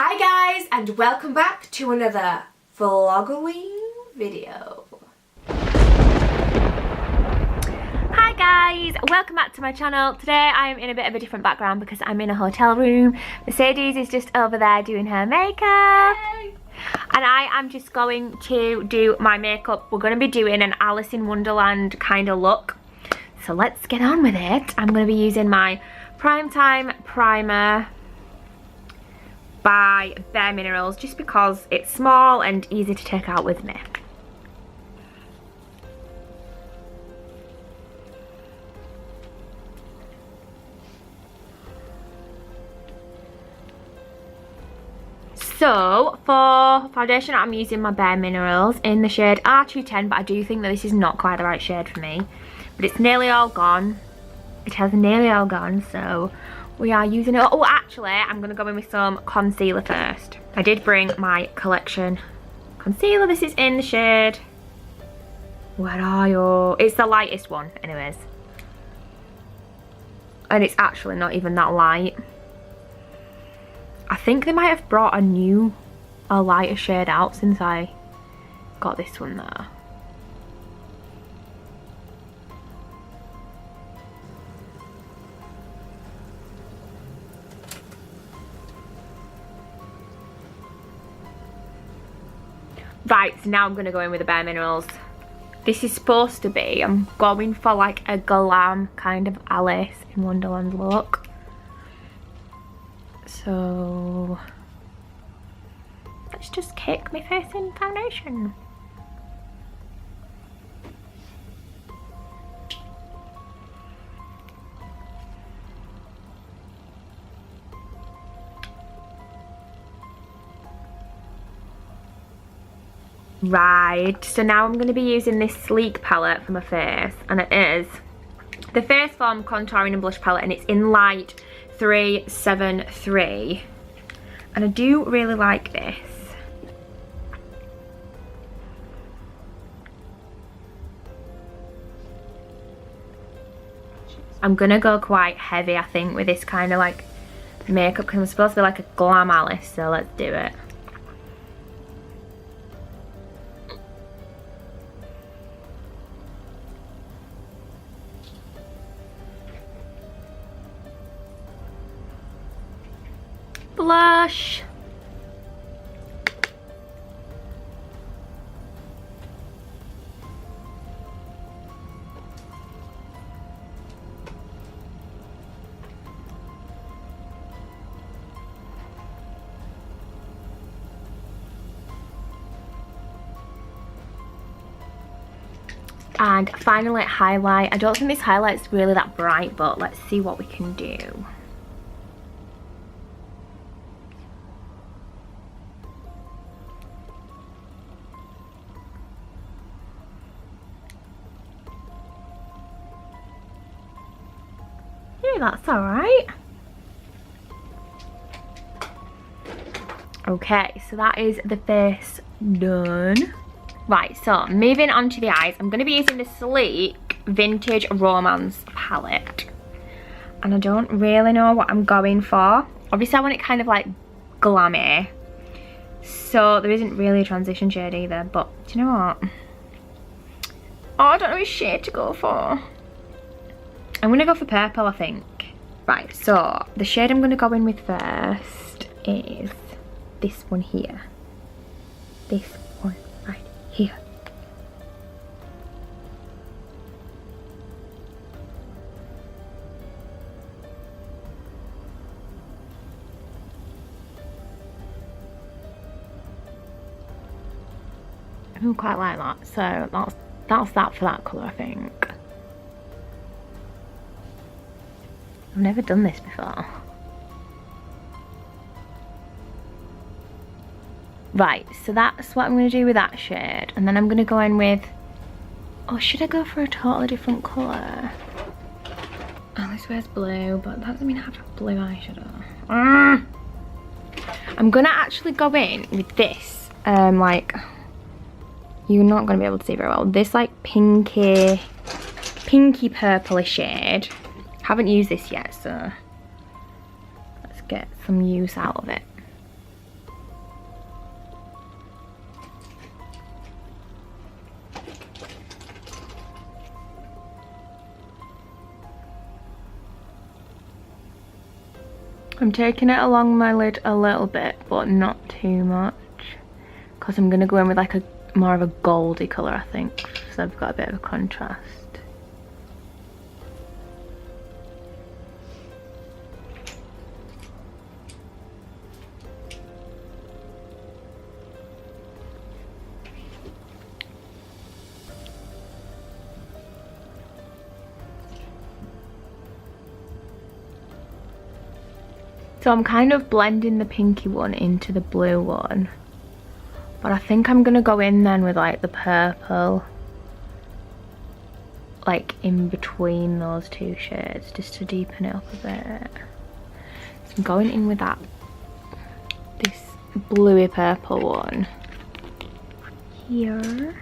Hi guys, and welcome back to another VLOGOWEEN video. Hi guys, welcome back to my channel. Today I am in a bit of a different background because I'm in a hotel room. Mercedes is just over there doing her makeup. Yay. And I am just going to do my makeup. We're going to be doing an Alice in Wonderland kind of look. So let's get on with it. I'm going to be using my Primetime Primer by Bare Minerals just because it's small and easy to take out with me. So for foundation I'm using my Bare Minerals in the shade R210, but I do think that this is not quite the right shade for me, but it's nearly all gone. It has nearly all gone, so we are using it. Oh, actually, I'm going to go in with some concealer first. I did bring my collection concealer. This is in the shade... Where are you? It's the lightest one, anyways. And it's actually not even that light. I think they might have brought a lighter shade out since I got this one there. Right, so now I'm going to go in with the Bare Minerals. This is supposed to be, I'm going for like a glam kind of Alice in Wonderland look. So, let's just cake my face in foundation. Right, so now I'm going to be using this Sleek palette for my face, and it is the Face Form Contouring and Blush palette, and it's in light 373, and I do really like this. I'm going to go quite heavy, I think, with this kind of like makeup because I'm supposed to be like a glam Alice, so let's do it. Blush. And finally highlight. I don't think this highlight's really that bright, but let's see what we can do. That's all right. Okay, so that is the face done. Right, so moving on to the eyes, I'm going to be using the Sleek Vintage Romance palette, and I don't really know what I'm going for. Obviously I want it kind of like glammy, so there isn't really a transition shade either, but do you know what? Oh, I don't know which shade to go for. I'm going to go for purple, I think. Right, so the shade I'm going to go in with first is this one here. This one right here. I don't quite like that, so that's that for that colour, I think. I've never done this before. Right, so that's what I'm going to do with that shade. And then I'm going to go in with... Oh, should I go for a totally different colour? Alice wears blue, but that doesn't mean I have to have blue eyeshadow. I'm going to actually go in with this. Like... You're not going to be able to see very well. This like pinky purpley shade. Haven't used this yet, so let's get some use out of it. I'm taking it along my lid a little bit, but not too much, because I'm going to go in with like a more of a goldy colour, I think, so I've got a bit of a contrast. So I'm kind of blending the pinky one into the blue one. But I think I'm going to go in then with like the purple. Like in between those two shades, just to deepen it up a bit. So I'm going in with that. This bluey purple one. Here.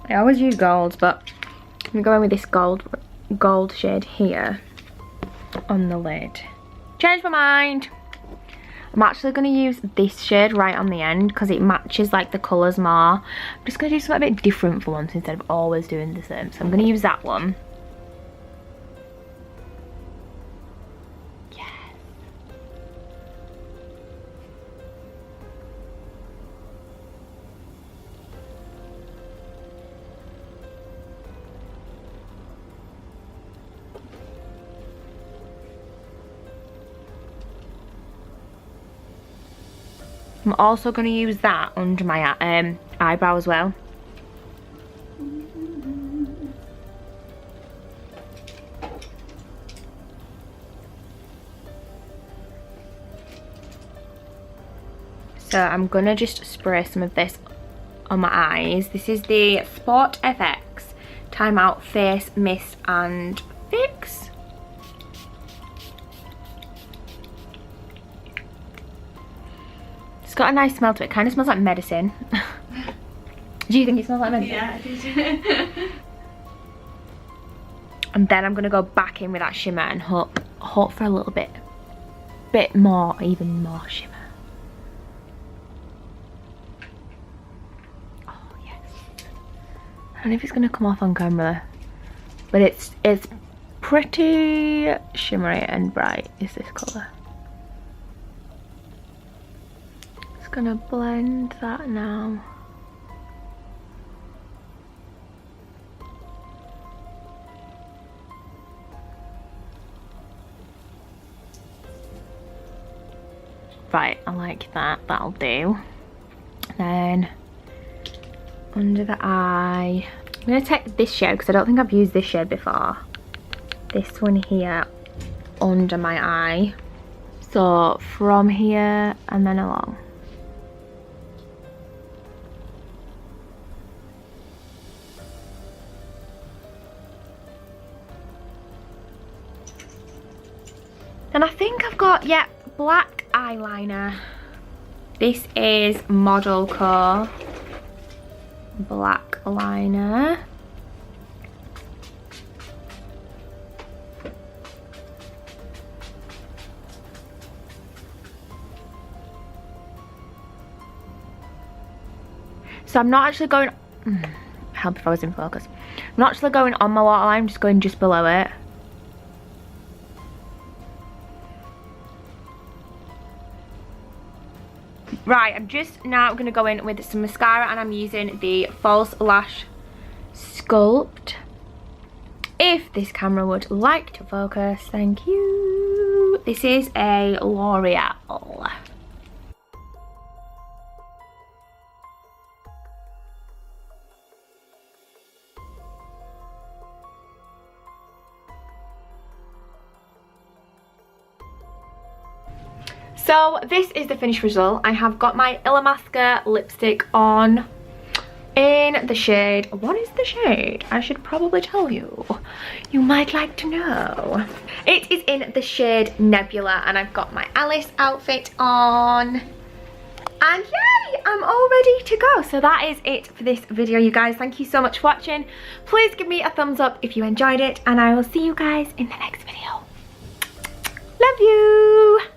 I always use golds, but I'm going to go in with this gold shade here on the lid. Changed my mind. I'm actually going to use this shade right on the end because it matches like the colours more. I'm just going to do something a bit different for once instead of always doing the same. So I'm going to use that one. I'm also going to use that under my eyebrow as well. So I'm going to just spray some of this on my eyes. This is the Sport FX Time Out Face Mist and Fix. It's got a nice smell to it. Kind of smells like medicine. Do you think it smells like medicine? Yeah, I do. And then I'm going to go back in with that shimmer and hope for a little bit more, even more shimmer. Oh yes. I don't know if it's going to come off on camera, but it's pretty shimmery and bright is this colour. Just going to blend that now. Right, I like that, that'll do. Then under the eye, I'm going to take this shade because I don't think I've used this shade before. This one here under my eye. So from here and then along. And I think I've got, yeah, black eyeliner. This is Model Co. Black liner. So I'm not actually going, help if I was in focus. I'm not actually going on my waterline, I'm just going just below it. Right, I'm just now going to go in with some mascara and I'm using the False Lash Sculpt. If this camera would like to focus, thank you. This is a L'Oreal. So this is the finished result. I have got my Illamasqua lipstick on in the shade, what is the shade? I should probably tell you. You might like to know. It is in the shade Nebula and I've got my Alice outfit on. And yay, I'm all ready to go. So that is it for this video, you guys. Thank you so much for watching. Please give me a thumbs up if you enjoyed it, and I will see you guys in the next video. Love you.